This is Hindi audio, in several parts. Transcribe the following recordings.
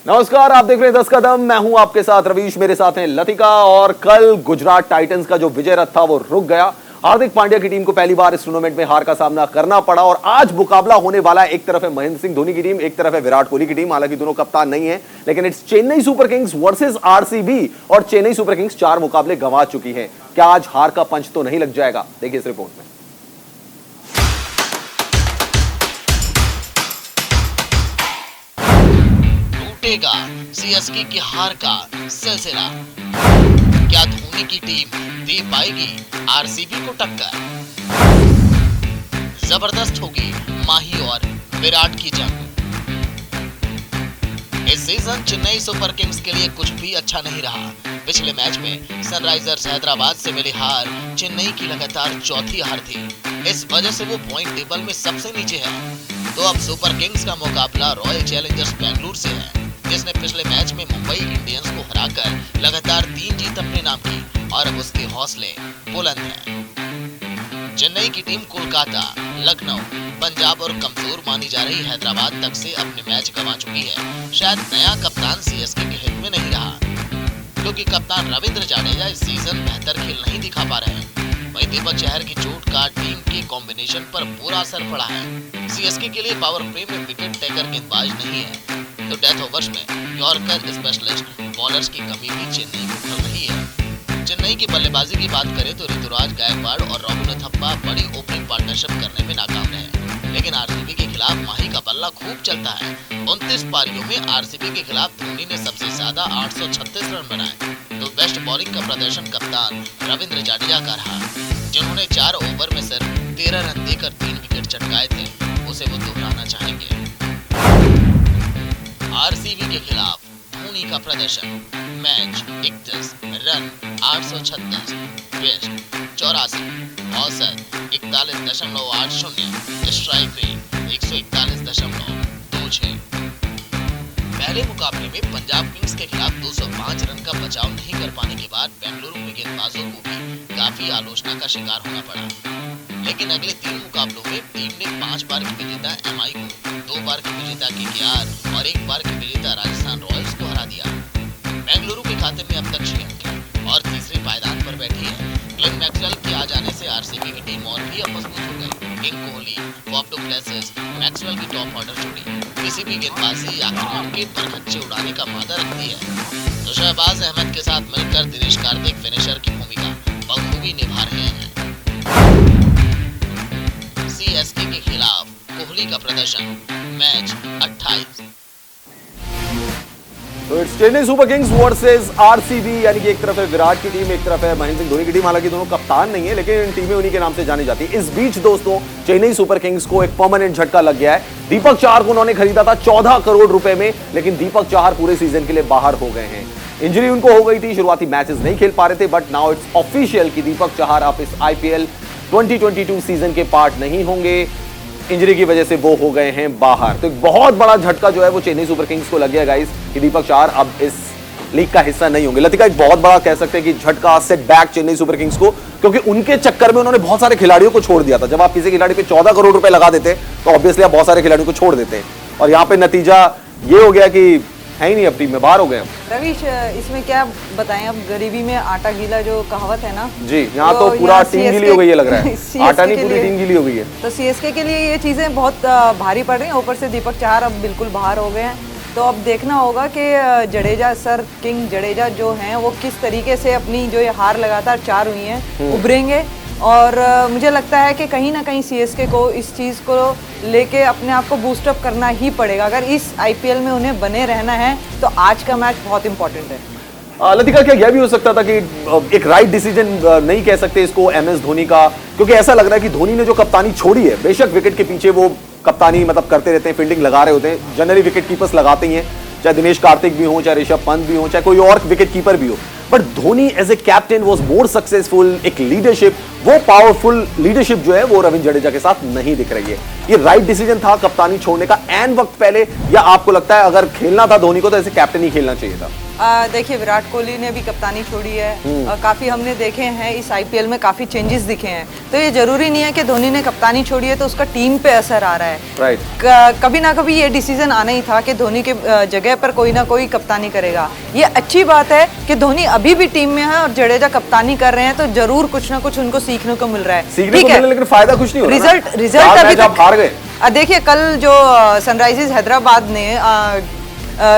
नमस्कार, आप देख रहे हैं 10 कदम। मैं हूं आपके साथ रवीश, मेरे साथ हैं लतिका। और कल गुजरात टाइटंस का जो विजय रथ था वो रुक गया। हार्दिक पांड्या की टीम को पहली बार इस टूर्नामेंट में हार का सामना करना पड़ा और आज मुकाबला होने वाला है। एक तरफ है महेंद्र सिंह धोनी की टीम, एक तरफ है विराट कोहली की टीम। हालांकि दोनों कप्तान नहीं है, लेकिन it's Chennai super Kings versus RCB और चेन्नई सुपर किंग्स 4 मुकाबले गंवा चुकी है। क्या आज हार का पंच तो नहीं लग जाएगा? देखिए इस रिपोर्ट में। टूटेगा सीएसके की हार का सिलसिला। क्या धोनी की टीम दे पाएगी आरसीबी को टक्कर? जबरदस्त होगी माही और विराट की जंग। इस सीजन चेन्नई सुपर किंग्स के लिए कुछ भी अच्छा नहीं रहा। पिछले मैच में सनराइजर्स हैदराबाद से मिली हार चेन्नई की लगातार चौथी हार थी। इस वजह से वो पॉइंट टेबल में सबसे नीचे है। तो अब सुपर किंग्स का मुकाबला रॉयल चैलेंजर्स बेंगलुरु से है, जिसने पिछले मैच में मुंबई इंडियंस को हराकर लगातार 3 जीत अपने नाम की और अब उसके हौसले बुलंद हैं। चेन्नई की टीम कोलकाता, लखनऊ, पंजाब और कमजोर मानी जा रही हैदराबाद तक से अपने मैच गंवा चुकी है। शायद नया कप्तान सीएसके के हित में नहीं रहा, क्योंकि कप्तान रविंद्र जाडेजा इस सीजन बेहतर खेल नहीं दिखा पा रहे हैं। वहीं दीपक चहर की चोट का टीम के कॉम्बिनेशन पर बुरा असर पड़ा है। सीएसके के लिए पावर प्ले में विकेट टेकर गेंदबाज नहीं है, तो डेथ ओवर्स में यॉर्कर स्पेशलिस्ट बॉलर्स की कमी भी चेन्नई को खल रही है। चेन्नई की बल्लेबाजी की बात करें तो ऋतुराज गायकवाड़ और राहुल थप्पा बड़ी ओपनिंग पार्टनरशिप करने में नाकाम रहे, लेकिन आरसीबी के खिलाफ माही का बल्ला खूब चलता है। 29 पारियों में आरसीबी के खिलाफ धोनी ने सबसे ज्यादा 836 रन बनाए। तो बेस्ट बॉलिंग का प्रदर्शन कप्तान रविंद्र जाडेजा का रहा, जिन्होंने 4 ओवर में सिर्फ 13 रन देकर 3 विकेट चटकाए थे। उसे वो दोहराना चाहेंगे। आरसीबी के खिलाफ धोनी का प्रदर्शन: मैच 31 रन 836, बेस्ट 84, औसत 41.80, स्ट्राइक रेट 141.26। पहले मुकाबले में पंजाब किंग्स के खिलाफ 205 रन का बचाव नहीं कर पाने के बाद बेंगलुरु में गेंदबाजों को भी काफी आलोचना का शिकार होना पड़ा। लेकिन अगले 3 मुकाबलों में टीम ने 5 बार की विजेता एमआई को, 2 बार की विजेता केकेआर और 1 बार की विजेता राजस्थान रॉयल्स को हरा दिया। बेंगलुरु के खाते में अब तक 6 अंक है और तीसरे पायदान पर बैठी है। ग्लेन मैक्सवेल के आ जाने से आरसीबी की टीम और भी अब मजबूत हो गई। King Kohli, फॉफ du Plessis, Maxwell की टॉप ऑर्डर जोड़ी किसी भी गेंदबाजी आक्रमण के परखच्चे उड़ाने का मादा रखती है। तो शहबाज अहमद के साथ मिलकर दिनेश कार्तिक फिनिशर की भूमिका बखूबी निभा रहे हैं। सीएसके के खिलाफ कोहली का प्रदर्शन: मैच 28। तो it's Chennai super Kings versus RCB, यानी कि एक तरफ है विराट की टीम, एक तरफ है महेंद्र सिंह धोनी की टीम। हालांकि दोनों कप्तान नहीं है, लेकिन इन टीमें उन्हीं के नाम से जानी जाती है। इस बीच दोस्तों, चेन्नई सुपर किंग्स को एक परमानेंट झटका लग गया है। दीपक चाहर को उन्होंने खरीदा था 14 करोड़ रुपए में, लेकिन दीपक चाहर पूरे सीजन के लिए बाहर हो गए हैं। इंजरी उनको हो गई थी, शुरुआती मैचेस नहीं खेल पा रहे थे, बट नाउ इट्स ऑफिशियल कि दीपक चाहर अब इस आईपीएल 2022 सीजन के पार्ट नहीं होंगे। इंजरी की वजह से वो हो गए हैं बाहर। तो एक बहुत बड़ा झटका जो है वो चेन्नई सुपर किंग्स को लग गया गाइस, कि दीपक चाहर अब इस लीग का हिस्सा नहीं होंगे। लतिका, एक बहुत बड़ा कह सकते हैं कि झटका, सेटबैक चेन्नई सुपर किंग्स को, क्योंकि उनके चक्कर में उन्होंने बहुत सारे खिलाड़ियों को छोड़ दिया था। जब आप किसी खिलाड़ी पे 14 करोड़ रुपए लगा देते तो ऑब्वियसली आप बहुत सारे खिलाड़ियों को छोड़ देते हैं, और यहाँ पे नतीजा ये हो गया कि है ही नहीं, अब टीम में बाहर हो गए। रवीश, इसमें क्या बताएं, अब गरीबी में आटा गीला जो कहावत है ना जी, यहाँ तो पूरा टीम गीली हो गई है लग रहा है। आटा नहीं, पूरी टीम गीली हो गई है। तो सीएसके के लिए ये चीजें बहुत भारी पड़ रही हैं। ऊपर से दीपक चाहर अब बिल्कुल बाहर हो गए हैं। तो अब देखना होगा कि जडेजा, सर किंग जडेजा जो हैं, वो किस तरीके से अपनी जो ये हार लगातार 4 हुई हैं उभरेंगे। और मुझे लगता है कि कहीं ना कहीं सीएसके को इस चीज़ को लेके अपने आप को बूस्टअप करना ही पड़ेगा। अगर इस आईपीएल में उन्हें बने रहना है तो आज का मैच बहुत इंपॉर्टेंट है। लतिका, क्या यह भी हो सकता था कि एक राइट डिसीजन नहीं कह सकते इसको एमएस धोनी का, क्योंकि ऐसा लग रहा है कि धोनी ने जो कप्तानी छोड़ी है, बेशक विकेट के पीछे वो कप्तानी मतलब करते रहते हैं, फील्डिंग लगा रहे होते हैं, जनरली विकेट कीपर्स लगाते ही हैं, चाहे दिनेश कार्तिक भी हो, चाहे ऋषभ पंत भी हो, चाहे कोई और विकेट कीपर भी हो। But Dhoni as a captain was more successful. एक लीडरशिप, वो पावरफुल लीडरशिप जो है वो रविंद्र जडेजा के साथ नहीं दिख रही है। ये राइट डिसीजन था कप्तानी छोड़ने का एन वक्त पहले, या आपको लगता है अगर खेलना था धोनी को तो ऐसे कैप्टन ही खेलना चाहिए था? देखिए विराट कोहली ने भी कप्तानी छोड़ी है, काफी हमने देखे हैं इस आईपीएल में काफी चेंजेस दिखे हैं, तो ये जरूरी नहीं है कि धोनी ने कप्तानी छोड़ी है तो उसका टीम पे असर आ रहा है। राइट। कभी ना कभी ये डिसीजन आना ही था कि धोनी के जगह पर कोई ना कोई कप्तानी करेगा। ये अच्छी बात है कि धोनी अभी भी टीम में है और जडेजा कप्तानी कर रहे हैं, तो जरूर कुछ ना कुछ उनको सीखने को मिल रहा है। सीखने को मिल रहा है, लेकिन फायदा कुछ नहीं हो रहा। रिजल्ट अभी तक हार गए। देखिए कल जो सनराइजर्स हैदराबाद ने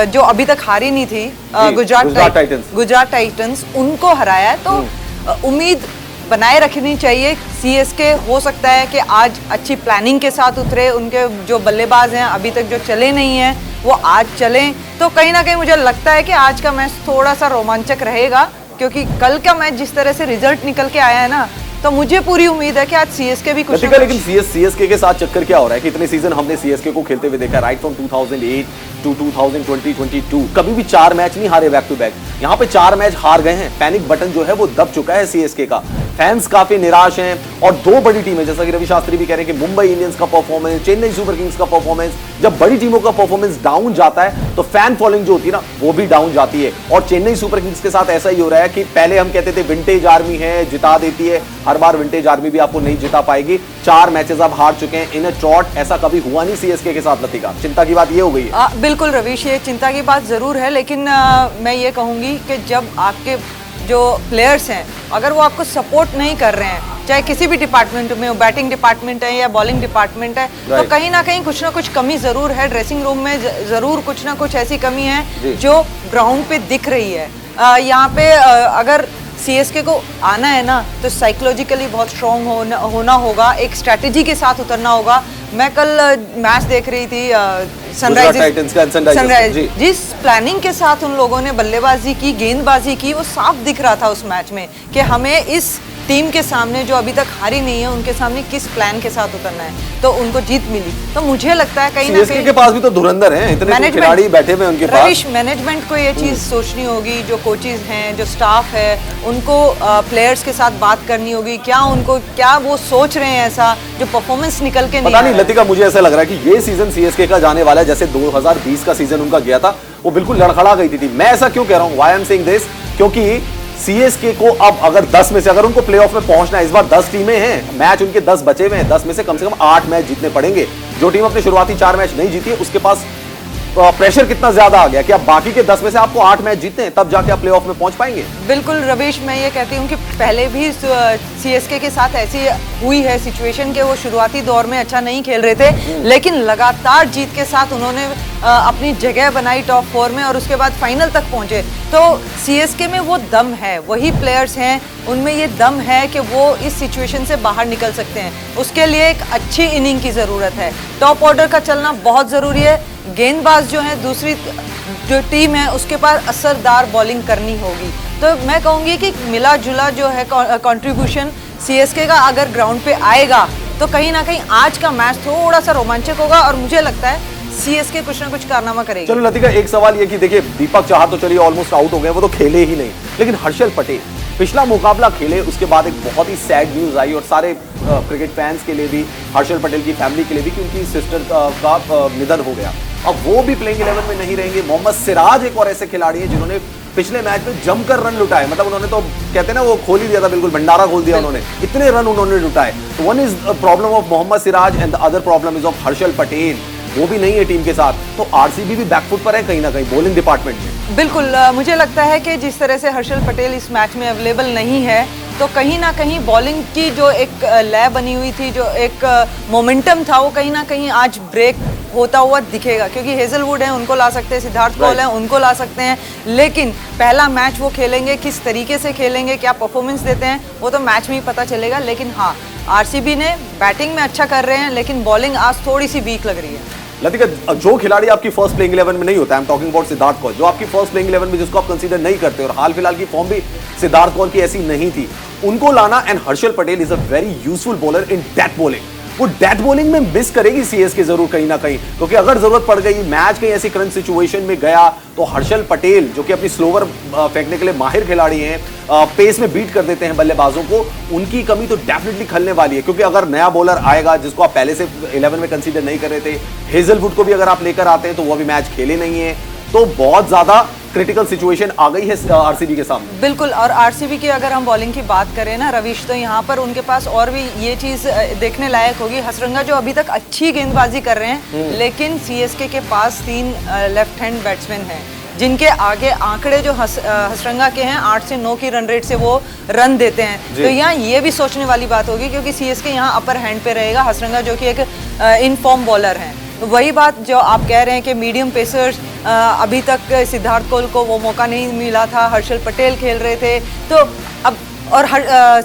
जो अभी तक हारी नहीं थी गुजरात टाइटंस उनको हराया है, तो उम्मीद बनाए रखनी चाहिए। सीएसके हो सकता है कि आज अच्छी प्लानिंग के साथ उतरे, उनके जो बल्लेबाज हैं अभी तक जो चले नहीं हैं वो आज चलें, तो कहीं ना कहीं मुझे लगता है कि आज का मैच थोड़ा सा रोमांचक रहेगा, क्योंकि कल का मैच जिस तरह से रिजल्ट निकल के आया है ना, तो मुझे पूरी उम्मीद है कि आज सीएसके भी कुछ लेकिन सीएसके के साथ चक्कर क्या हो रहा है कि इतने सीजन हमने सीएसके को खेलते हुए देखा, राइट फ्रॉम 2008 टू 2022 कभी भी 4 मैच नहीं हारे बैक टू बैक। यहाँ पे 4 मैच हार गए हैं, पैनिक बटन जो है वो दब चुका है सीएसके का, फैंस काफी निराश हैं। और 2 बड़ी टीमें, जैसा कि रवि शास्त्री भी कह रहे हैं कि मुंबई इंडियंस का परफॉर्मेंस, चेन्नई सुपर किंग्स का परफॉर्मेंस, जब बड़ी टीमों का परफॉर्मेंस डाउन जाता है तो फैन फॉलोइंग जो होती है ना वो भी डाउन जाती है। और चेन्नई सुपर किंग्स के साथ ऐसा ही हो रहा है कि पहले हम कहते थे विंटेज आर्मी है, जिता देती है, हर बार विंटेज आर्मी भी आपको नहीं जिता पाएगी। 4 मैचेस आप हार चुके हैं इन अ ट्रॉट, ऐसा कभी हुआ नहीं सीएसके के साथ। लतिका, चिंता की बात ये हो गई है। बिल्कुल रवीश, ये चिंता की बात जरूर है, लेकिन मैं ये कहूंगी कि जब आपके जो प्लेयर्स हैं अगर वो आपको सपोर्ट नहीं कर रहे हैं, चाहे किसी भी डिपार्टमेंट में हो, बैटिंग डिपार्टमेंट है या बॉलिंग डिपार्टमेंट है, तो कहीं ना कहीं कुछ ना कुछ कमी जरूर है। ड्रेसिंग रूम में जरूर कुछ ना कुछ ऐसी कमी है जो ग्राउंड पे दिख रही है। यहाँ पे अगर सीएसके को आना है ना तो साइकोलॉजिकली बहुत स्ट्रॉन्ग होना होगा, एक स्ट्रेटेजी के साथ उतरना होगा। मैं कल मैच देख रही थी सनराइजर्स, जिस प्लानिंग के साथ उन लोगों ने बल्लेबाजी की, गेंदबाजी की, वो साफ दिख रहा था उस मैच में कि हमें इस टीम के सामने जो अभी तक हारी नहीं है उनके सामने किस प्लान के साथ उतरना है, तो उनको जीत मिली। तो मुझे लगता है कहीं ना कहीं के पास भी तो धुरंधर हैं, इतने खिलाड़ी बैठे हुए उनके पास। मैनेजमेंट को ये चीज सोचनी होगी, जो कोचेज हैं, जो स्टाफ है, उनको प्लेयर्स के साथ बात करनी होगी, क्या वो सोच रहे हैं ऐसा जो परफॉर्मेंस निकल के पता नहीं। लतिका, मुझे ऐसा लग रहा है कि ये सीजन सीएसके का जाने वाला है, जैसे 2020 का सीजन उनका गया था वो बिल्कुल लड़खड़ा गई थी। मैं ऐसा क्यों कह रहा हूँ, why I am saying this, क्योंकि सीएसके को अब अगर 10 में से अगर उनको प्लेऑफ में पहुंचना है, इस बार 10 टीमें हैं, मैच उनके 10 बचे हुए हैं, 10 में से कम 8 मैच जीतने पड़ेंगे। जो टीम अपने शुरुआती 4 मैच नहीं जीती है उसके पास प्रेशर कितना ज्यादा आ गया कि अब बाकी के 10 में से आपको 8 मैच जीतने हैं, तब जाके आप प्लेऑफ में पहुंच पाएंगे। बिल्कुल रवीश, मैं ये कहती हूँ कि पहले भी सीएसके के साथ ऐसी हुई है सिचुएशन के वो शुरुआती दौर में अच्छा नहीं खेल रहे थे, लेकिन लगातार जीत के साथ उन्होंने अपनी जगह बनाई टॉप 4 में और उसके बाद फाइनल तक पहुंचे। तो सीएसके में वो दम है, वही प्लेयर्स हैं, उनमें ये दम है कि वो इस सिचुएशन से बाहर निकल सकते हैं। उसके लिए एक अच्छी इनिंग की ज़रूरत है, टॉप ऑर्डर का चलना बहुत ज़रूरी है। गेंदबाज जो है, दूसरी जो टीम है उसके पास असरदार बॉलिंग करनी होगी। तो मैं कहूँगी कि मिला जुला जो है कंट्रीब्यूशन सीएसके का अगर ग्राउंड पे आएगा तो कहीं ना कहीं आज का मैच थोड़ा सा रोमांचक होगा और मुझे लगता है सीएसके कुछ ना कुछ कारनामा करेगी। चलो लतिका, एक सवाल ये कि देखिए दीपक चाहर तो चलिए ऑलमोस्ट आउट हो गए, वो तो खेले ही नहीं, लेकिन हर्षल पटेल पिछला मुकाबला खेले, उसके बाद एक बहुत ही सैड न्यूज आई और सारे क्रिकेट फैंस के लिए भी, हर्षल पटेल की फैमिली के लिए भी, कि उनकी सिस्टर का निधन हो गया। अब वो भी प्लेइंग 11 में नहीं रहेंगे। मोहम्मद सिराज एक और ऐसे खिलाड़ी हैं जिन्होंने पिछले मैच में जमकर रन लुटाए, मतलब उन्होंने तो कहते हैं ना वो खोल ही दिया था, बिल्कुल भंडारा खोल दिया उन्होंने, इतने रन उन्होंने लुटाए। तो one is problem of Mohammed Siraj and the other problem is of Harshal Patel, वो भी नहीं है टीम के साथ। तो आरसीबी भी बैकफुट पर है कहीं ना कहीं बॉलिंग डिपार्टमेंट में। बिल्कुल, मुझे लगता है कि जिस तरह से हर्षल पटेल इस मैच में अवेलेबल नहीं है तो कहीं ना कहीं बॉलिंग की जो एक लय बनी हुई थी, जो एक मोमेंटम था, वो कहीं ना कहीं आज ब्रेक होता हुआ दिखेगा, क्योंकि हेजलवुड है, उनको ला सकते हैं, सिद्धार्थ कौल है, उनको ला सकते हैं, लेकिन पहला मैच वो खेलेंगे, किस तरीके से खेलेंगे, क्या परफॉर्मेंस देते हैं, वो तो मैच में ही पता चलेगा। लेकिन हाँ, आरसीबी ने बैटिंग में अच्छा कर रहे हैं, लेकिन बॉलिंग आज थोड़ी सी वीक लग रही है। लतिका, जो खिलाड़ी आपकी फर्स्ट प्लेइंग 11 में नहीं होता, I am talking about Siddharth Kaul, जो आपकी फर्स्ट प्लेइंग 11 में जिसको आप कंसीडर नहीं करते, और हाल फिलहाल की फॉर्म भी सिद्धार्थ कौल की ऐसी नहीं थी, उनको लाना, and Harshal Patel is a very useful bowler in death bowling. वो डेथ बॉलिंग में मिस करेगी सीएसके जरूर कहीं ना कहीं, क्योंकि अगर जरूरत पड़ गई, मैच कहीं ऐसी करंट सिचुएशन में गया, तो हर्षल पटेल जो कि अपनी स्लोवर फेंकने के लिए माहिर खिलाड़ी हैं, पेस में बीट कर देते हैं बल्लेबाजों को, उनकी कमी तो डेफिनेटली खलने वाली है। क्योंकि अगर नया बॉलर आएगा जिसको आप पहले से 11 में कंसीडर नहीं कर रहे थे, हेजलवुड को भी अगर आप लेकर आते हैं तो वो भी मैच खेले नहीं है, तो बहुत ज्यादा क्रिटिकल सिचुएशन आ गई है आरसीबी के सामने। बिल्कुल, और आरसीबी की अगर हम बॉलिंग की बात करें ना रवीश, तो यहाँ पर उनके पास और भी ये चीज़ देखने लायक होगी। हसरंगा जो अभी तक अच्छी गेंदबाजी कर रहे हैं, लेकिन सीएसके के पास 3 लेफ्ट हैंड बैट्समैन हैं जिनके आगे आंकड़े जो हसरंगा के हैं 8 से 9 की रन रेट से वो रन देते हैं। तो यहाँ ये भी सोचने वाली बात होगी, क्योंकि सीएसके यहाँ अपर हैंड पे रहेगा। हसरंगा जो कि एक इन फॉर्म बॉलर हैं, तो वही बात जो आप कह रहे हैं कि मीडियम पेसर्स अभी तक सिद्धार्थ कौल को वो मौका नहीं मिला था, हर्षल पटेल खेल रहे थे, तो अब और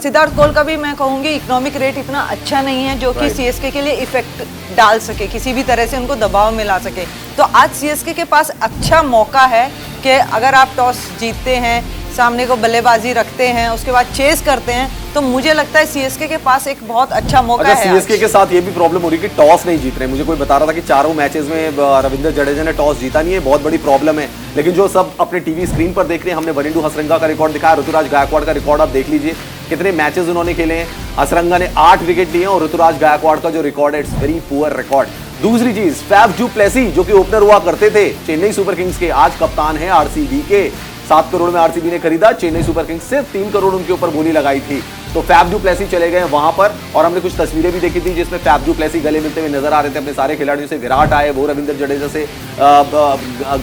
सिद्धार्थ कौल का भी मैं कहूँगी इकोनॉमिक रेट इतना अच्छा नहीं है जो कि सीएसके के लिए इफेक्ट डाल सके, किसी भी तरह से उनको दबाव में ला सके। तो आज सीएसके के पास अच्छा मौका है कि अगर आप टॉस जीतते हैं, सामने को बल्लेबाजी रखते हैं, उसके बाद चेस करते हैं, तो मुझे लगता है सीएसके के पास एक बहुत अच्छा मौका है। सीएसके के साथ ये भी प्रॉब्लम हो रही है कि टॉस नहीं जीत रहे। मुझे कोई बता रहा था कि 4 मैचेस में रविंद्र जडेजा ने टॉस जीता नहीं है, बहुत बड़ी प्रॉब्लम है। लेकिन जो सब अपने टीवी स्क्रीन पर देख रहे हैं, हमने वनिंदु हसरंगा का रिकॉर्ड दिखाया, ऋतुराज गायकवाड़ का रिकॉर्ड आप देख लीजिए, कितने मैचेस उन्होंने खेले हैं। हसरंगा ने 8 विकेट लिए और ऋतुराज गायकवाड़ का जो रिकॉर्ड है, इट्स वेरी पुअर रिकॉर्ड। दूसरी चीज, फैफ डू प्लेसी जो कि ओपनर हुआ करते थे चेन्नई सुपर किंग्स के, आज कप्तान है आरसीबी के। 7 करोड़ में आरसीबी ने खरीदा, चेन्नई सुपर किंग्स सिर्फ 3 करोड़ उनके ऊपर बोली लगाई थी। तो फैफ डू प्लेसी चले गए वहां पर, और हमने कुछ तस्वीरें भी देखी थी जिसमें फैफ डू प्लेसी गले मिलते हुए नजर आ रहे थे अपने सारे खिलाड़ियों से। विराट आए, वो रविंद्र जडेजा से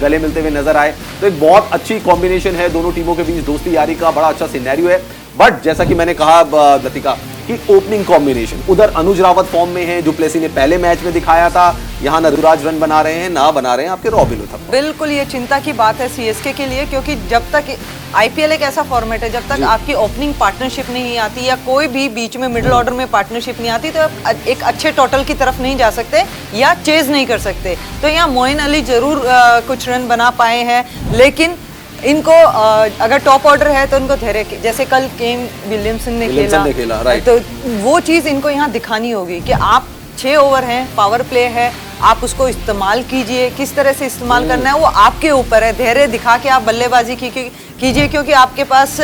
गले मिलते हुए नजर आए। तो एक बहुत अच्छी कॉम्बिनेशन है दोनों टीमों के बीच, दोस्ती यारी का बड़ा अच्छा सिनेरियो है। बट जैसा कि मैंने कहा लतिका कि ओपनिंग कॉम्बिनेशन, उधर अनुज रावत फॉर्म में है, डुप्लेसी ने पहले मैच में दिखाया था, यहाँ न ऋतुराज रन बना रहे हैं ना बना रहे हैं आपके रॉबिन उथप्पा। बिल्कुल ये चिंता की बात है सीएसके के लिए, क्योंकि जब तक आईपीएल एक ऐसा फॉर्मेट है, जब तक आपकी ओपनिंग पार्टनरशिप नहीं आती या कोई भी बीच में मिडिल ऑर्डर में पार्टनरशिप नहीं आती, तो आप एक अच्छे टोटल की तरफ नहीं जा सकते या चेज नहीं कर सकते। तो यहाँ मोइन अली जरूर कुछ रन बना पाए हैं, लेकिन इनको अगर टॉप ऑर्डर है तो इनको धैर्य, जैसे कल केन विलियमसन ने खेला राइट। तो वो चीज़ इनको यहाँ दिखानी होगी कि आप 6 ओवर हैं, पावर प्ले है, आप उसको इस्तेमाल कीजिए। किस तरह से इस्तेमाल करना है वो आपके ऊपर है। धैर्य दिखा के आप बल्लेबाजी कीजिए, क्योंकि आपके पास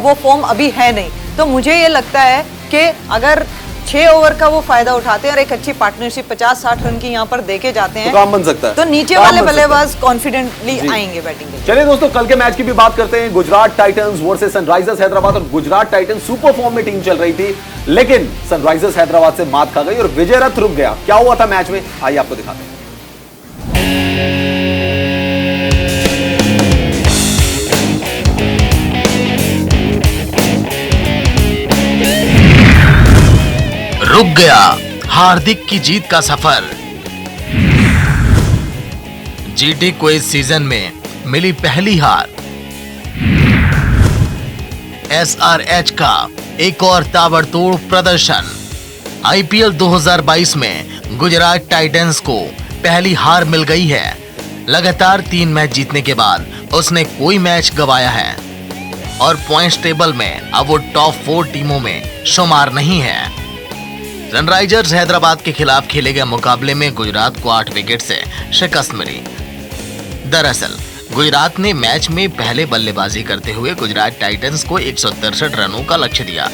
वो फॉर्म अभी है नहीं। तो मुझे ये लगता है कि अगर 6 ओवर का वो फायदा उठाते हैं और एक अच्छी पार्टनरशिप 50-60 रन की यहाँ पर देके जाते हैं, तो काम बन सकता है। तो नीचे वाले बल्लेबाज कॉन्फिडेंटली आएंगे बैटिंग के लिए। चलिए दोस्तों, कल के मैच की भी बात करते हैं। Gujarat Titans versus Sunrisers Hyderabad, और गुजरात टाइटंस सुपर फॉर्म में टीम चल रही थी, लेकिन सनराइजर्स हैदराबाद से मात खा गई और विजय रथ रुक गया। क्या हुआ था मैच में, आइए आपको दिखाते हैं। रुक गया हार्दिक की जीत का सफर। जीटी को इस सीजन में मिली पहली हार। एसआरएच का एक और ताबड़तोड़ प्रदर्शन। आईपीएल 2022 में गुजरात टाइटंस को पहली हार मिल गई है। लगातार 3 मैच जीतने के बाद उसने कोई मैच गंवाया है और पॉइंट्स टेबल में अब वो टॉप 4 टीमों में शुमार नहीं है। सनराइजर्स हैदराबाद के खिलाफ खेले गए मुकाबले में गुजरात को 8 विकेट से शिकस्त मिली। दरअसल गुजरात ने मैच में पहले बल्लेबाजी करते हुए गुजरात टाइटंस को 163 रनों का लक्ष्य दिया,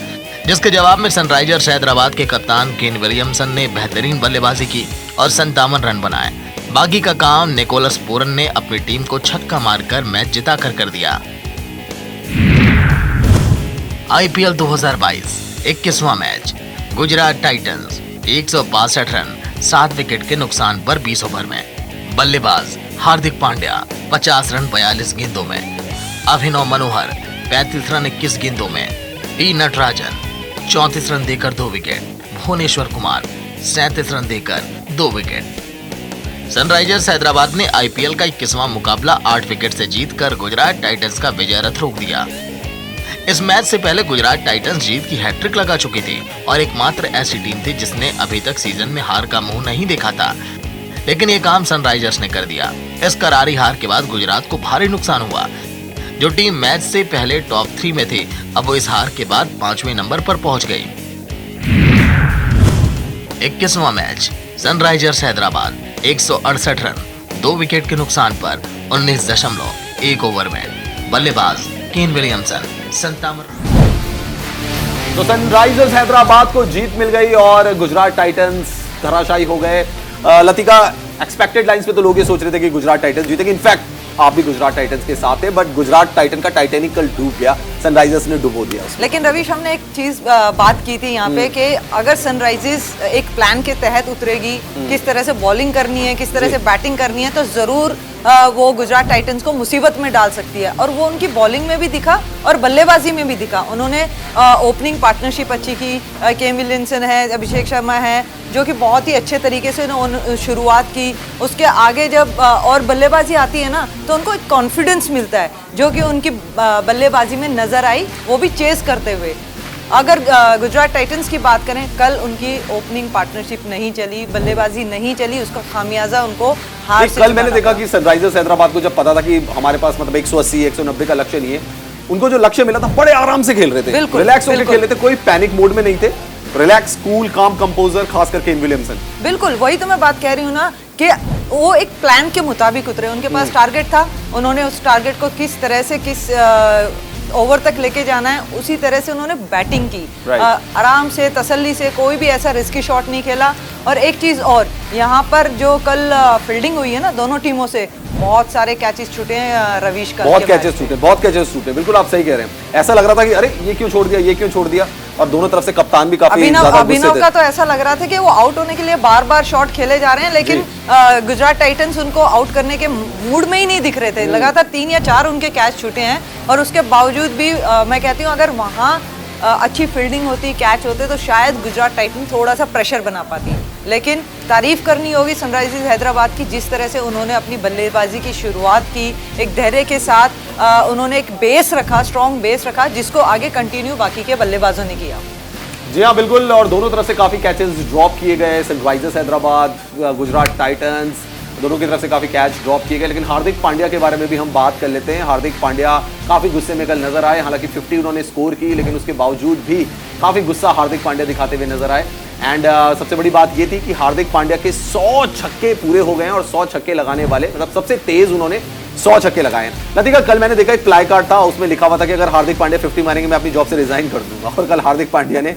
जिसके जवाब में सनराइजर्स हैदराबाद के कप्तान केन विलियमसन ने बेहतरीन बल्लेबाजी की और 57 रन बनाए। बाकी का काम निकोलस पूरन ने अपनी टीम को छक्का मारकर मैच जिताकर कर दिया। आईपीएल 2022 21वां match. Gujarat Titans 162 run 7 wicket के नुकसान पर 20 ओवर में। बल्लेबाज हार्दिक पांड्या 50 रन 42 गेंदों में। अभिनव मनोहर 35 रन 21 गेंदों में। टी नटराजन 34 रन देकर 2 विकेट। भुवनेश्वर कुमार 37 रन देकर 2 विकेट। सनराइजर्स हैदराबाद ने आईपीएल का 21वां मुकाबला 8 विकेट से जीतकर गुजरात टाइटंस का विजय रथ रोक दिया। इस मैच से पहले गुजरात टाइटंस जीत की हैट्रिक लगा चुकी थी और एकमात्र ऐसी टीम थी जिसने अभी तक सीजन में हार का मुंह नहीं देखा था, लेकिन ये काम सनराइजर्स ने कर दिया। इस करारी हार के बाद गुजरात को भारी नुकसान हुआ। जो टीम मैच से पहले टॉप 3 में थी, अब वो इस हार के बाद 5वें नंबर पर पहुंच गई। 21वां match. Sunrisers Hyderabad 168 run 2 wicket के नुकसान पर 19.1 ओवर में। बल्लेबाज केन विलियमसन 57। तो सनराइजर्स हैदराबाद को जीत मिल गई और गुजरात टाइटंस धराशायी हो गए। लतिका, एक्सपेक्टेड लाइंस पे तो लोग ये सोच रहे थे कि गुजरात टाइटंस जीतेगी। इनफैक्ट आप भी गुजरात टाइटंस के साथ थे, बट गुजरात टाइटन का टाइटैनिक कल डूब गया, सनराइजर्स ने डुबो दिया उसको। लेकिन रविश, हमने एक चीज बात की थी यहाँ पे कि अगर सनराइजर्स एक प्लान के तहत उतरेगी, किस तरह से बॉलिंग करनी है, किस तरह से बैटिंग करनी है, तो जरूर वो गुजरात टाइटंस को मुसीबत में डाल सकती है। और वो उनकी बॉलिंग में भी दिखा और बल्लेबाजी में भी दिखा। उन्होंने ओपनिंग पार्टनरशिप अच्छी की, केन विलियमसन है, अभिषेक शर्मा है, जो कि बहुत ही अच्छे तरीके से उन्होंने शुरुआत की। उसके आगे जब और बल्लेबाजी आती है ना, तो उनको एक कॉन्फिडेंस मिलता है, जो कि उनकी बल्लेबाजी में नजर आई, वो भी चेस करते हुए। अगर गुजरात टाइटंस की बात करें, कल उनकी ओपनिंग पार्टनरशिप नहीं चली, बल्लेबाजी नहीं चली, उसका खामियाजा उनको हार से कल मैंने देखा कि सनराइजर्स हैदराबाद को जब पता था कि हमारे पास मतलब 180 190 का लक्ष्य नहीं है, उनको जो लक्ष्य मिला था बड़े आराम से खेल रहे थे, रिलैक्स होकर खेल रहे थे, कोई पैनिक मोड में नहीं थे, रिलैक्स, कूल, काम, कंपोजर, खासकर केन विलियमसन। बिल्कुल, वही तो मैं बात कह रही हूँ ना कि वो एक प्लान के मुताबिक उतरे। उनके पास टारगेट था, उन्होंने उस टारगेट को किस तरह से किस ओवर तक लेके जाना है, उसी तरह से उन्होंने बैटिंग की। आराम से, तसल्ली से, कोई भी ऐसा रिस्की शॉट नहीं खेला। और एक चीज और, यहाँ पर जो कल फील्डिंग हुई है ना दोनों टीमों से, बहुत सारे कैचेस छूटे हैं रवीश का। बहुत कैचेस छूटे, बिल्कुल आप सही कह रहे हैं। ऐसा लग रहा था कि अरे ये क्यों छोड़ दिया, ये क्यों छोड़ दिया। और दोनों तरफ से कप्तान भी काफी अभिनव का तो ऐसा लग रहा था कि वो आउट होने के लिए बार बार शॉट खेले जा रहे हैं, लेकिन गुजरात टाइटंस उनको आउट करने के मूड में ही नहीं दिख रहे थे। लगातार 3 या 4 उनके कैच छूटे हैं, और उसके बावजूद भी मैं कहती हूँ अगर वहाँ अच्छी फील्डिंग होती, कैच होते, तो शायद गुजरात टाइटन थोड़ा सा प्रेशर बना पाती। लेकिन तारीफ करनी होगी सनराइजर्स हैदराबाद की, जिस तरह से उन्होंने अपनी बल्लेबाजी की शुरुआत की, एक धैर्य के साथ उन्होंने एक बेस रखा, स्ट्रॉन्ग बेस रखा, जिसको आगे कंटिन्यू बाकी के बल्लेबाजों ने किया। जी हाँ, बिल्कुल। और दोनों तरफ से काफी कैचेस ड्रॉप किए गए, सनराइजर्स हैदराबाद, गुजरात टाइटंस, दोनों की तरफ से काफी कैच ड्रॉप किए गए। लेकिन हार्दिक पांड्या के बारे में भी हम बात कर लेते हैं। हार्दिक पांड्या काफी गुस्से में कल नजर आए, हालांकि 50 उन्होंने स्कोर की, लेकिन उसके बावजूद भी काफी गुस्सा हार्दिक पांड्या दिखाते हुए नजर आए। एंड सबसे बड़ी बात ये थी कि हार्दिक पांड्या के 100 छक्के पूरे हो गए हैं, और 100 छक्के लगाने वाले, मतलब सबसे तेज उन्होंने 100 छक्के लगाए हैं। लतिका, कल मैंने देखा एक प्लाई कार्ड था, उसमें लिखा हुआ था कि अगर हार्दिक पांड्या 50 मारेंगे मैं अपनी जॉब से रिजाइन कर दूंगा, और कल हार्दिक पांड्या ने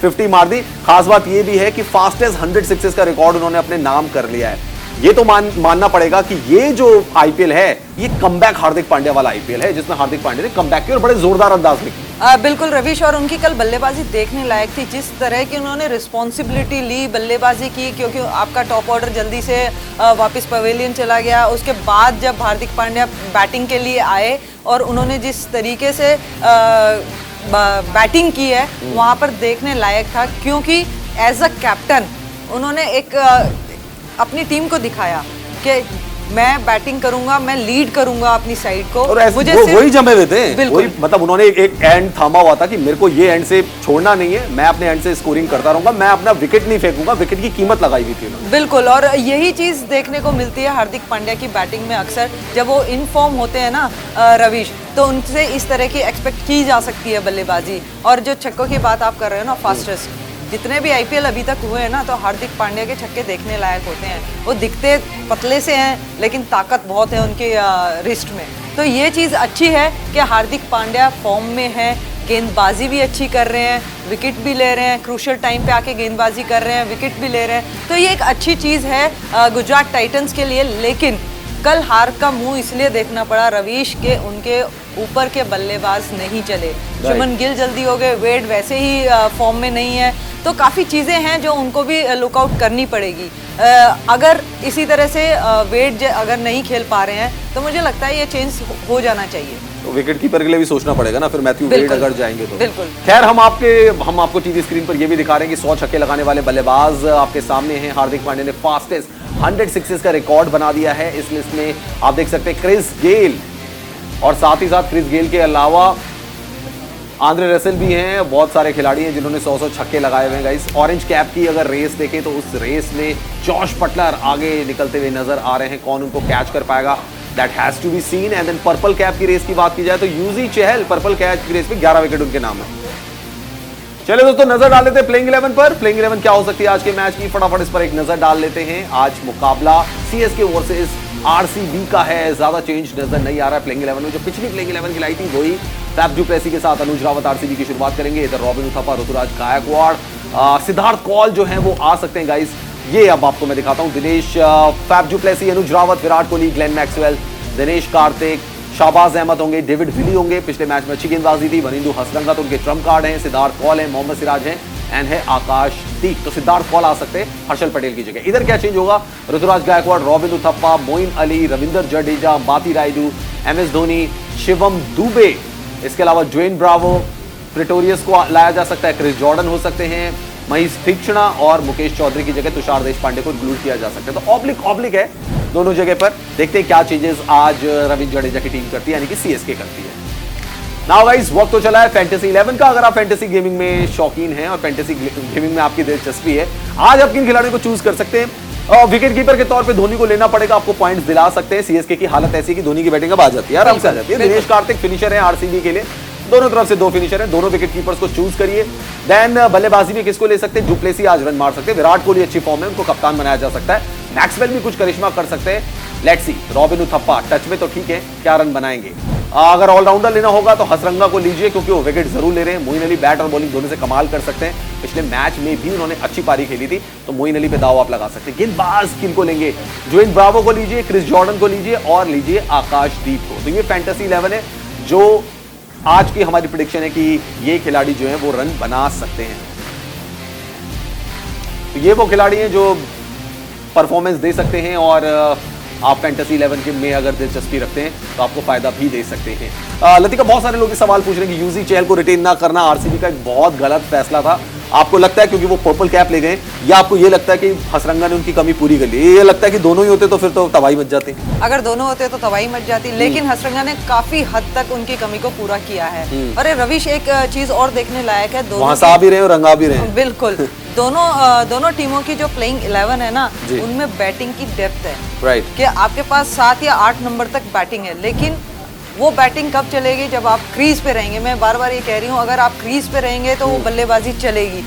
50 मार दी। खास बात ये भी है कि फास्टेस्ट 100 सिक्सेस का रिकॉर्ड उन्होंने अपने नाम कर लिया है। ये तो मानना पड़ेगा कि ये जो आईपीएल है, ये कमबैक हार्दिक पांड्या वाला आईपीएल है, जिसमें हार्दिक पांड्या ने कमबैक की और बड़े जोरदार अंदाज में की। बिल्कुल रवीश, और उनकी कल बल्लेबाजी देखने लायक थी। जिस तरह की उन्होंने रिस्पॉन्सिबिलिटी ली, बल्लेबाजी की, क्योंकि आपका टॉप ऑर्डर जल्दी से वापस पवेलियन चला गया। उसके बाद जब हार्दिक पांड्या बैटिंग के लिए आए और उन्होंने जिस तरीके से बैटिंग की है, वहाँ पर देखने लायक था, क्योंकि एज अ कैप्टन उन्होंने एक अपनी टीम को दिखाया कि मैं बैटिंग करूंगा, मैं लीड करूंगा अपनी साइड को। और मुझे वही जमे हुए थे, वही, मतलब उन्होंने एक एंड थामा हुआ था कि मेरे को ये एंड से छोड़ना नहीं है, मैं अपने एंड से स्कोरिंग करता रहूंगा, मैं अपना विकेट नहीं फेंकूंगा। विकेट की कीमत लगाई हुई थी उन्होंने। बिल्कुल, और यही चीज देखने को मिलती है हार्दिक पांड्या की बैटिंग में। अक्सर जब वो इन फॉर्म होते हैं ना रवीश, तो उनसे इस तरह की एक्सपेक्ट की जा सकती है बल्लेबाजी। और जो छक्कों की बात आप कर रहे हो ना, फास्टेस्ट, जितने भी आईपीएल अभी तक हुए हैं ना, तो हार्दिक पांड्या के छक्के देखने लायक होते हैं। वो दिखते पतले से हैं, लेकिन ताकत बहुत है उनके रिस्ट में। तो ये चीज़ अच्छी है कि हार्दिक पांड्या फॉर्म में है, गेंदबाजी भी अच्छी कर रहे हैं, विकेट भी ले रहे हैं, क्रूशियल टाइम पे आके गेंदबाजी कर रहे हैं, विकेट भी ले रहे हैं। तो ये एक अच्छी चीज़ है गुजरात टाइटंस के लिए। लेकिन कल हार का मुंह इसलिए देखना पड़ा रवीश के उनके ऊपर के बल्लेबाज नहीं चले। शुभमन गिल जल्दी हो गए, वेड वैसे ही फॉर्म में नहीं है, तो काफ़ी चीज़ें हैं जो उनको भी लुकआउट करनी पड़ेगी। अगर इसी तरह से वेड अगर नहीं खेल पा रहे हैं, तो मुझे लगता है ये चेंज हो जाना चाहिए। तो विकेट कीपर के लिए भी सोचना पड़ेगा ना फिर, मैथ्यू वेड अगर जाएंगे तो। बिल्कुल। खैर, हम आपको टीवी स्क्रीन पर ये भी दिखा रहे हैं कि 100 छक्के लगाने वाले बल्लेबाज आपके सामने हैं। हार्दिक पांड्या ने फास्टेस्ट 100 सिक्सेस का रिकॉर्ड बना दिया है। इस लिस्ट में आप देख सकते हैं क्रिस गेल, और साथ ही साथ क्रिस गेल के अलावा आंद्रे रसेल भी हैं। बहुत सारे खिलाड़ी हैं जिन्होंने 100 छक्के लगाए हुए हैं गाइस। ऑरेंज कैप की अगर रेस देखें तो उस रेस में जॉश बटलर आगे निकलते हुए नजर आ रहे हैं। कौन उनको कैच कर पाएगा, that has to be seen. And then purple cap की रेस की बात की जाए तो यूजी चहल पर्पल कैप की रेस में 11 विकेट उनके नाम है। चलिए दोस्तों, नजर डाल लेते हैं प्लेइंग 11 पर। प्लेइंग 11 क्या हो सकती है आज के मैच की, फटाफट इस पर एक नजर डाल लेते हैं। आज मुकाबला सीएसके वर्सेस आरसीबी का है। ज्यादा चेंज नजर नहीं आ रहा है प्लेइंग 11 में। जो पिछली प्लेइंग 11 खिलाई थी वही फैफ डू प्लेसी के साथ अनुज रावत आरसीबी की शुरुआत करेंगे। इधर रॉबिन उथप्पा, ऋतुराज गायकवाड़, सिद्धार्थ कौल जो है वो आ सकते हैं गाइस। ये अब आपको मैं दिखाता हूं। दिनेश, फैफ डू प्लेसी, अनुज रावत, विराट कोहली, ग्लेन मैक्सवेल, दिनेश कार्तिक, शाहबाज अहमद होंगे, डेविड विली होंगे। पिछले मैच में अच्छी गेंदबाजी थी। वनिंदु हसरंगा तो उनके ट्रम्प कार्ड हैं। सिद्धार्थ कौल है, मोहम्मद सिराज हैं एंड है आकाशदीप। तो सिद्धार्थ कौल आ सकते हैं हर्षल पटेल की जगह। इधर क्या चेंज होगा? ऋतुराज गायकवाड़, रॉबिन उथप्पा, मोइन अली, रविंदर जडेजा, माती रायडू, MS धोनी, शिवम दुबे, इसके अलावा ड्वेन ब्रावो, प्रेटोरियस को लाया जा सकता है, क्रिस जॉर्डन हो सकते हैं, महेश तीक्ष्णा और मुकेश चौधरी की जगह तुषार देशपांडे को इंक्लूड किया जा सकता है। तो ऑब्लिक है दोनों जगह पर। देखते हैं क्या चेंजेस आज रविंद्र जडेजा की टीम करती है, यानी कि CSK करती है। नाउ गाइस, वक्त तो चला है फैंटेसी 11 का। अगर आप फैंटेसी गेमिंग में शौकीन हैं और फैंटेसी गेमिंग में आपकी दिलचस्पी है, आज आप किन खिलाड़ियों को चूज कर सकते हैं। विकेट कीपर के तौर पे धोनी को लेना पड़ेगा, आपको पॉइंट्स दिला सकते हैं। CSK की हालत ऐसी कि धोनी की बैटिंग अब आ जाती है, आराम से आ जाती है। दिनेश कार्तिक फिनिशर है RCB के लिए, दोनों तरफ से 2 फिनिशर हैं। दोनों विकेट कीपर्स को चूज करिए। देन बल्लेबाजी में किसको ले सकते हैं? डुप्लेसी आज रन मार सकते हैं। विराट कोहली अच्छी फॉर्म है, उनको कप्तान बनाया जा सकता है। मैक्सवेल भी कुछ करिश्मा कर सकते हैं। Let's see. Robin Uthappa touch में तो ठीक है, क्या रन बनाएंगे? अगर ऑलराउंडर लेना होगा तो हसरंगा को लीजिए, क्योंकि वो विकेट जरूर ले रहे हैं। मोइन अली बैट और बॉलिंग दोनों से कमाल कर सकते हैं। पिछले मैच में भी उन्होंने अच्छी पारी खेली थी, तो मोइन अली पे दाव आप लगा सकते हैं। गेंदबाज किनको लेंगे? ड्वेन ब्रावो को लीजिए, क्रिस जॉर्डन को लीजिए और लीजिए आकाशदीप को। तो ये फैंटेसी 11 है, जो आज की हमारी प्रेडिक्शन है कि ये खिलाड़ी जो है वो रन बना सकते हैं। तो ये वो खिलाड़ी हैं जो परफॉर्मेंस दे सकते हैं, और आप फैंटेसी 11 के में अगर दिलचस्पी रखते हैं तो आपको फायदा भी दे सकते हैं। लतिका, बहुत सारे लोग ये सवाल पूछ रहे हैं कि यूजी चहल को रिटेन ना करना RCB का एक बहुत गलत फैसला था। आपको लगता है क्योंकि वो पर्पल कैप ले गए, या आपको ये लगता है कि हसरंगा ने उनकी कमी पूरी कर ली? ये लगता है कि दोनों ही होते तो फिर तो तबाही मच जाती। अगर दोनों होते तो तबाही मच जाती, लेकिन हसरंगा ने काफी हद तक उनकी कमी को पूरा किया है। अरे रविश, एक चीज और देखने लायक है, दोनों वहां सा भी रहे और रंगा भी रहे। बिल्कुल। दोनों टीमों की जो प्लेइंग 11 है ना, उनमें बैटिंग की डेप्थ है। राइट। कि आपके पास 7 या 8 नंबर तक बैटिंग है, लेकिन वो बैटिंग कब चलेगी? जब आप क्रीज पे रहेंगे। मैं बार बार ये कह रही हूँ, अगर आप क्रीज पे रहेंगे तो वो बल्लेबाजी चलेगी,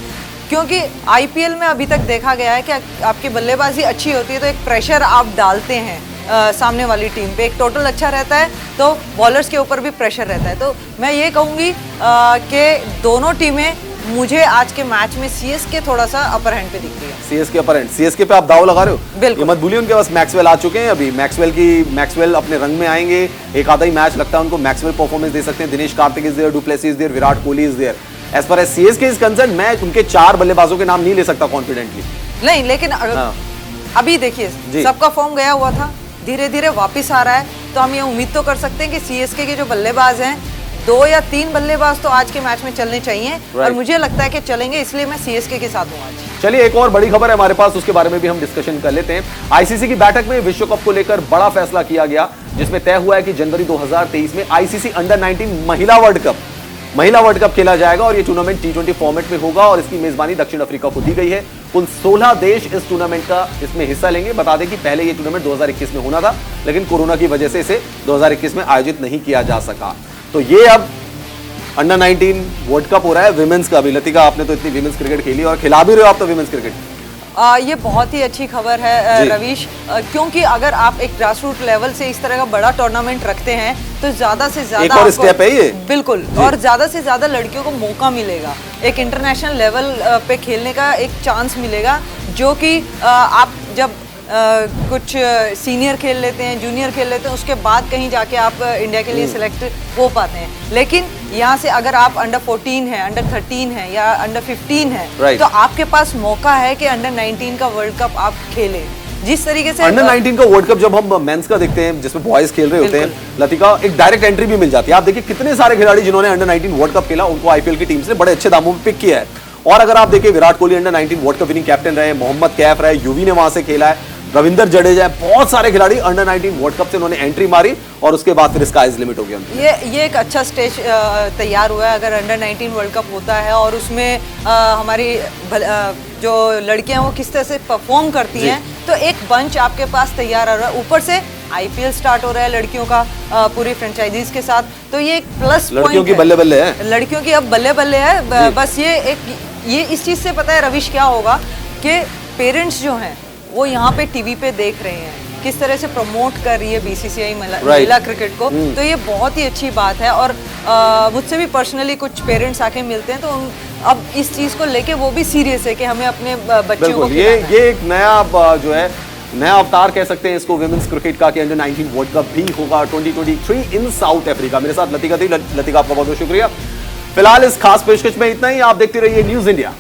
क्योंकि IPL में अभी तक देखा गया है कि आपकी बल्लेबाजी अच्छी होती है तो एक प्रेशर आप डालते हैं सामने वाली टीम पे। एक टोटल अच्छा रहता है तो बॉलर्स के ऊपर भी प्रेशर रहता है। तो मैं ये कहूँगी कि दोनों टीमें, मुझे आज के मैच में CSK थोड़ा सा अपर हैंड पे दिख रही है। CSK upper hand. CSK पे आप दाव लगा रहे हो? बिल्कुल। ये मत भूलिए, उनके पास मैक्सवेल आ चुके हैं। अभी मैक्सवेल अपने रंग में आएंगे। एक आधा ही मैच लगता है उनको, मैक्सवेल परफॉर्मेंस दे सकते हैं। Dinesh Karthik is there, du Plessis is there, Virat Kohli is there. As far as CSK is concern, मैं उनके 4 बल्लेबाजों के नाम नहीं ले सकता कॉन्फिडेंटली। नहीं, लेकिन अभी देखिए, सबका फॉर्म गया हुआ था, धीरे धीरे वापिस आ रहा है, तो हम ये उम्मीद तो कर सकते हैं कि CSK के जो बल्लेबाज हैं, 2 या 3 बल्लेबाज तो आज के मैच में चलने चाहिए। और मुझे लगता है कि चलेंगे, इसलिए मैं CSK के साथ हूँ आज। चलिए, एक और बड़ी खबर है हमारे पास, उसके बारे में भी हम डिस्कशन कर लेते हैं। ICC की बैठक में विश्व कप को लेकर बड़ा फैसला किया गया, जिसमें तय हुआ है कि जनवरी 2023 में ICC अंडर 19 महिला वर्ल्ड कप खेला जाएगा, और ये टूर्नामेंट T20 फॉर्मेट में होगा, और इसकी मेजबानी दक्षिण अफ्रीका को दी गई है। कुल 16 देश इस टूर्नामेंट का इसमें हिस्सा लेंगे। बता दें कि पहले ये टूर्नामेंट 2021 में होना था, लेकिन कोरोना की वजह से इसे 2021 में आयोजित नहीं किया जा सका। तो ये अब अंडर 19 वर्ल्ड कप हो रहा है विमेंस का भी। लतिका, आपने तो इतनी विमेंस क्रिकेट खेली और खिला भी रहे हो आप तो विमेंस क्रिकेट। ये बहुत ही अच्छी खबर है रवीश, क्योंकि अगर आप एक ग्रास रूट लेवल से इस तरह का बड़ा टूर्नामेंट रखते हैं तो ज्यादा से ज्यादा एक और स्टेप है ये। बिल्कुल, और ज्यादा से ज्यादा लड़कियों को मौका मिलेगा, एक इंटरनेशनल लेवल पे खेलने का एक चांस मिलेगा, जो कि आप जब कुछ सीनियर खेल लेते हैं, जूनियर खेल लेते हैं, उसके बाद कहीं जाके आप इंडिया के लिए सिलेक्ट हो पाते हैं। लेकिन यहाँ से अगर आप अंडर 14 है, अंडर 13 है या अंडर 15 है, तो आपके पास मौका है कि अंडर 19 का वर्ल्ड कप आप खेलें। जिस तरीके से अंडर 19 का वर्ल्ड कप जब हम मेंस का देखते हैं, जिसमें बॉयज खेल रहे होते हैं, लतिका, एक डायरेक्ट एंट्री भी मिल जाती है। आप देखिए कितने सारे खिलाड़ी जिन्होंने अंडर 19 वर्ल्ड कप खेला, उनको IPL की टीम से बड़े अच्छे दामों में पिक किया है। और अगर आप देखिए, Virat Kohli under 19 world cup winning captain रहे, मोहम्मद कैफ रहे, युवी ने वहां से खेला है, रविंदर जडेजा, बहुत सारे खिलाड़ी अंडर 19 वर्ल्ड कप से उन्होंने एंट्री मारी, और उसके बाद फिर स्काई इज लिमिट हो गया। ये एक अच्छा स्टेज तैयार हुआ है। अगर अंडर 19 वर्ल्ड कप होता है और उसमें हमारी जो लड़कियां वो किस तरह से परफॉर्म करती हैं, तो एक बंच आपके पास तैयार हो रहा है। ऊपर से IPL स्टार्ट हो रहा है लड़कियों का पूरी फ्रेंचाइजीज के साथ, तो ये एक प्लस लड़कियों की बल्ले बल्ले है, लड़कियों की अब बल्ले बल्ले है। बस ये इस चीज से पता है रविश क्या होगा कि पेरेंट्स जो हैं वो यहाँ पे टीवी पे देख रहे हैं किस तरह से प्रमोट कर रही है BCCI महिला क्रिकेट को, तो ये बहुत ही अच्छी बात है। और मुझसे भी पर्सनली कुछ पेरेंट्स आके मिलते हैं, तो अब इस चीज को लेके वो भी सीरियस है कि हमें अपने बच्चों को ये एक नया जो है नया अवतार कह सकते हैं इसको विमेंस क्रिकेट का, कि अंडर 19 वर्ल्ड कप भी होगा 2023 इन साउथ अफ्रीका। मेरे साथ लतिका थी। लतिका, आपका बहुत बहुत शुक्रिया। फिलहाल इस खास पेशकश में इतना ही। आप देखते रहिए न्यूज़ इंडिया।